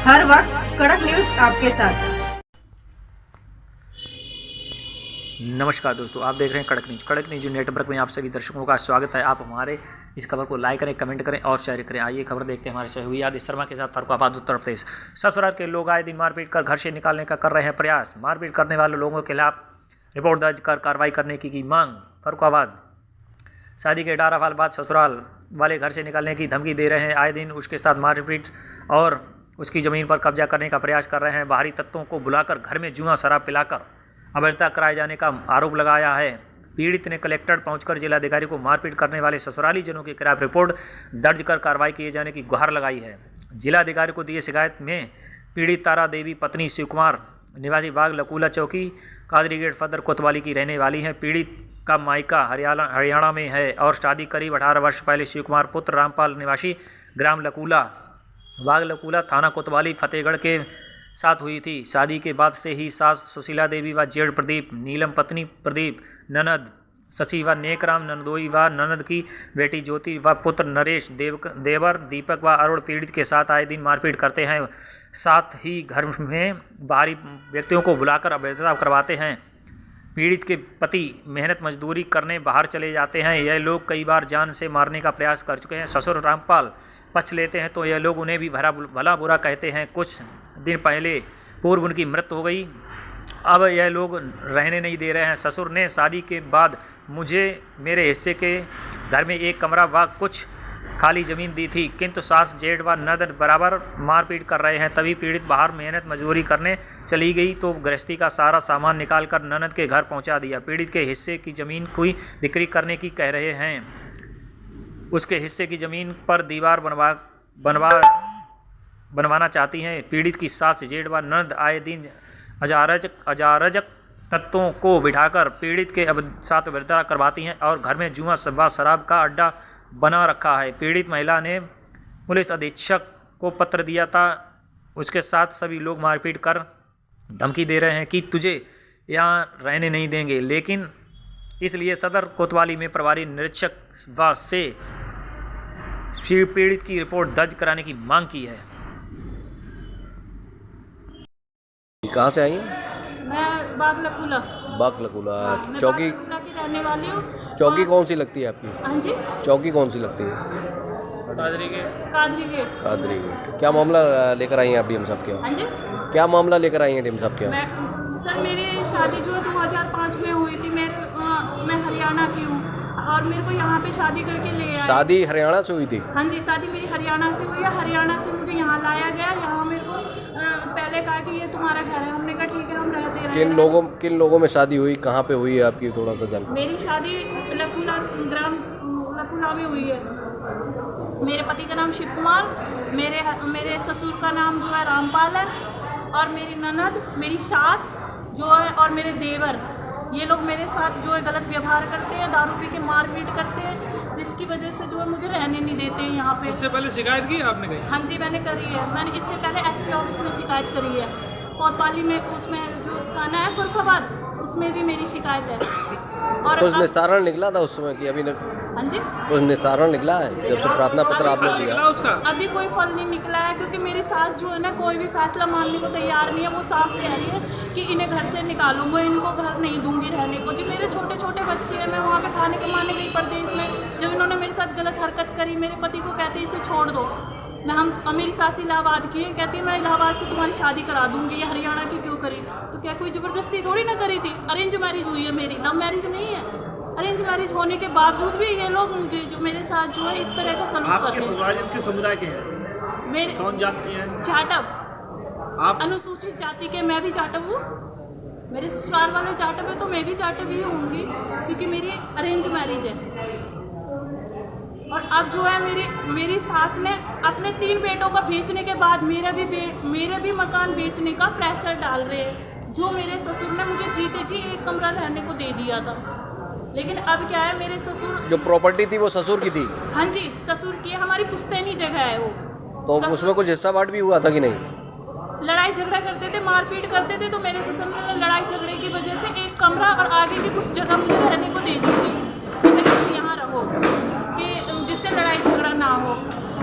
हर वक्त कड़क न्यूज आपके साथ। नमस्कार दोस्तों, आप देख रहे हैं कड़क न्यूज नेटवर्क में आप सभी दर्शकों का स्वागत है। आप हमारे इस खबर को लाइक करें, कमेंट करें और शेयर करें। आइए खबर देखते हैं हमारे सहयोगी आदित्य शर्मा के साथ फर्रुखाबाद उत्तर प्रदेश। ससुराल के लोग आए दिन मारपीट कर घर से निकालने का कर रहे हैं प्रयास। मारपीट करने वाले लोगों के खिलाफ रिपोर्ट दर्ज कर कार्रवाई करने की मांग। फर्रुखाबाद शादी के 18 साल बाद ससुराल वाले घर से निकालने की धमकी दे रहे हैं। आए दिन उसके साथ मारपीट और उसकी ज़मीन पर कब्जा करने का प्रयास कर रहे हैं। बाहरी तत्वों को बुलाकर घर में जुआ शराब पिलाकर अवैधता कराए जाने का आरोप लगाया है। पीड़ित ने कलेक्टर पहुंचकर जिलाधिकारी को मारपीट करने वाले ससुराली जनों के खिलाफ रिपोर्ट दर्ज कर कार्रवाई किए जाने की गुहार लगाई है। जिलाधिकारी को दिए शिकायत में पीड़ित तारा देवी पत्नी शिव कुमार निवासी बाग लकूला चौकी कादरी गेट फदर कोतवाली की रहने वाली है। पीड़ित का मायका हरियाणा में है और शादी करीब 18 वर्ष पहले शिव कुमार पुत्र रामपाल निवासी ग्राम लकूला बाग लकूला थाना कोतवाली फतेहगढ़ के साथ हुई थी। शादी के बाद से ही सास सुशीला देवी व जेठ प्रदीप, नीलम पत्नी प्रदीप, ननद शशि व नेकराम, नंदोई व ननद की बेटी ज्योति व पुत्र नरेश, देवर दीपक व अरुण पीड़ित के साथ आए दिन मारपीट करते हैं। साथ ही घर में बाहरी व्यक्तियों को बुलाकर अवैधता करवाते हैं। पीड़ित के पति मेहनत मजदूरी करने बाहर चले जाते हैं। यह लोग कई बार जान से मारने का प्रयास कर चुके हैं। ससुर रामपाल पक्ष लेते हैं तो यह लोग उन्हें भी भला बुरा कहते हैं। कुछ दिन पहले पूर्व उनकी मृत्यु हो गई, अब यह लोग रहने नहीं दे रहे हैं। ससुर ने शादी के बाद मुझे मेरे हिस्से के घर में एक कमरा व कुछ खाली ज़मीन दी थी, किंतु सास जेठ व ननद बराबर मारपीट कर रहे हैं। तभी पीड़ित बाहर मेहनत मजदूरी करने चली गई तो गृहस्थी का सारा सामान निकालकर ननद के घर पहुंचा दिया। पीड़ित के हिस्से की ज़मीन कोई बिक्री करने की कह रहे हैं। उसके हिस्से की ज़मीन पर दीवार बनवाना चाहती हैं। पीड़ित की सास जेठ व ननद आए दिन अजारजक तत्वों को बिठाकर पीड़ित के साथ अवैधता करवाती हैं और घर में जुआ व शराब का अड्डा बना रखा है। पीड़ित महिला ने पुलिस अधीक्षक को पत्र दिया था। उसके साथ सभी लोग मारपीट कर धमकी दे रहे हैं कि तुझे यहाँ रहने नहीं देंगे, लेकिन इसलिए सदर कोतवाली में प्रभारी निरीक्षक व से पीड़ित की रिपोर्ट दर्ज कराने की मांग की है। कहाँ से आई हैं? मैं बाग लकूला चौकी की रहने वाली हूँ। चौकी कौन सी लगती है आपकी? हाँ जी, चौकी कौन सी लगती है? कादरी गेट। क्या मामला लेकर आई हैं आप डीएम साहब के? हाँ जी, क्या मामला लेकर आई हैं डीएम साहब के? सर मेरी शादी जो 2005 में हुई थी। मैं हरियाणा की हूँ और मेरे को यहाँ पे शादी करके ले आए। शादी हरियाणा से हुई थी? हाँ जी, शादी मेरी हरियाणा से हुई है। हरियाणा से मुझे यहाँ लाया गया। यहाँ मेरे को पहले कहा कि ये तुम्हारा घर है। हमने कहा ठीक है, हम रहते हैं। किन लोगों में शादी हुई, कहाँ पे हुई है आपकी, थोड़ा सा जानकारी? मेरी शादी लकूला ग्राम लकूला में हुई है। मेरे पति का नाम शिव कुमार, मेरे ससुर का नाम जो है रामपाल है और मेरी ननद, मेरी सास जो है और मेरे देवर, ये लोग मेरे साथ जो है गलत व्यवहार करते हैं, दारू पी के मारपीट करते हैं, जिसकी वजह से जो है मुझे रहने नहीं देते हैं यहाँ पे। इससे पहले शिकायत की आपने कहीं? हाँ जी, मैंने करी है। मैंने इससे पहले एसपी ऑफिस में शिकायत करी है। कोतवाली में उसमें जो थाना है फर्रुखाबाद, उसमें भी मेरी शिकायत है। और कुछ निस्तारण निकला था उस समय कि अभी हाँ जी, कुछ निस्तारण निकला है जब से प्रार्थना पत्र आपने दिया? अभी कोई फल नहीं निकला है, क्योंकि मेरी सास जो है ना कोई भी फैसला मानने को तैयार नहीं है। वो साफ कह रही है कि इन्हें घर से निकालो, मैं इनको घर नहीं दूंगी रहने को। जी मेरे छोटे छोटे बच्चे हैं, मैं वहाँ पे खाने कमाने गई परदेश में। जब इन्होंने मेरे साथ गलत हरकत करी, मेरे पति को कहते इसे छोड़ दो। मेरी सास इलाहाबाद की है, कहती है मैं इलाहाबाद से तुम्हारी शादी करा दूंगी। ये हरियाणा की क्यों करी? तो क्या कोई ज़बरदस्ती थोड़ी ना करी थी। अरेंज मैरिज हुई है मेरी, लव मैरिज नहीं है। अरेंज मैरिज होने के बावजूद भी ये लोग मुझे जो मेरे साथ जो है इस तरह का सलूक करते हैं। किस समुदाय के हैं? मेरे कौन जाति के हैं? जाटव। आप अनुसूचित जाति के, मैं भी जाटव हूँ। मेरे ससुराल वाले जाटव है तो मैं भी जाटव ही होंगी, क्योंकि मेरी अरेंज मैरिज है। और अब जो है मेरी सास ने अपने 3 बेटों का बेचने के बाद मेरे भी मकान बेचने का प्रेशर डाल रहे हैं। जो मेरे ससुर ने मुझे जीते जी 1 कमरा रहने को दे दिया था, लेकिन अब क्या है, मेरे ससुर जो प्रॉपर्टी थी वो ससुर की थी? हाँ जी, ससुर की है। हमारी पुश्तैनी जगह है वो। तो उसमें कुछ हिस्सा बांट भी हुआ था कि नहीं? लड़ाई झगड़ा करते थे, मारपीट करते थे। तो मेरे ससुर ने लड़ाई झगड़े की वजह से 1 कमरा और आगे की कुछ जगह मुझे रहने को दे दी थी कि यहाँ रहो, कि जिससे लड़ाई झगड़ा ना हो।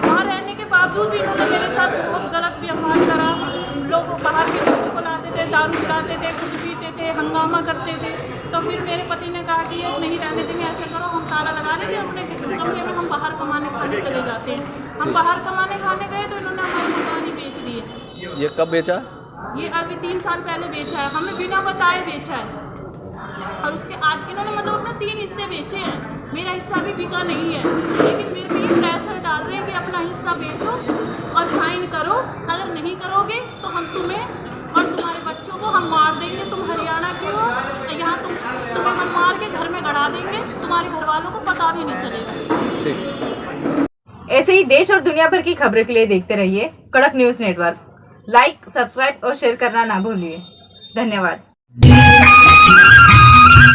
वहाँ रहने के बावजूद भी इन्होंने मेरे साथ बहुत गलत व्यवहार करा। लोगों बाहर के लोगों को लाते थे, दारू पिलाते थे, खुद पीते थे, हंगामा करते थे। तो फिर मेरे पति ने कहा कि ये नहीं रहने देंगे, ऐसा करो हम ताला लगा देंगे अपने कमरे में, हम बाहर कमाने खाने चले जाते हैं। हम बाहर कमाने खाने गए तो इन्होंने हमारे मकान ही बेच दिए। ये कब बेचा? ये अभी 3 साल पहले बेचा है, हमें बिना बताए बेचा है। और उसके आज इन्होंने मतलब अपने 3 हिस्से बेचे हैं, मेरा हिस्सा अभी बिका नहीं है। लेकिन फिर भी ये प्रेशर डाल रहे हैं कि अपना हिस्सा बेचो और साइन करो, अगर नहीं करोगे तो हम तुम्हें और तुम्हारे बच्चों को हम मार देंगे। तुम हरियाणा के हो तो यहाँ तुम्हें हम मार के घर में गड़ा देंगे, तुम्हारे घर वालों को पता भी नहीं चलेगा। ठीक। ऐसे ही देश और दुनिया भर की खबरों के लिए देखते रहिए कड़क न्यूज़ नेटवर्क। लाइक, सब्सक्राइब और शेयर करना ना भूलिए। धन्यवाद।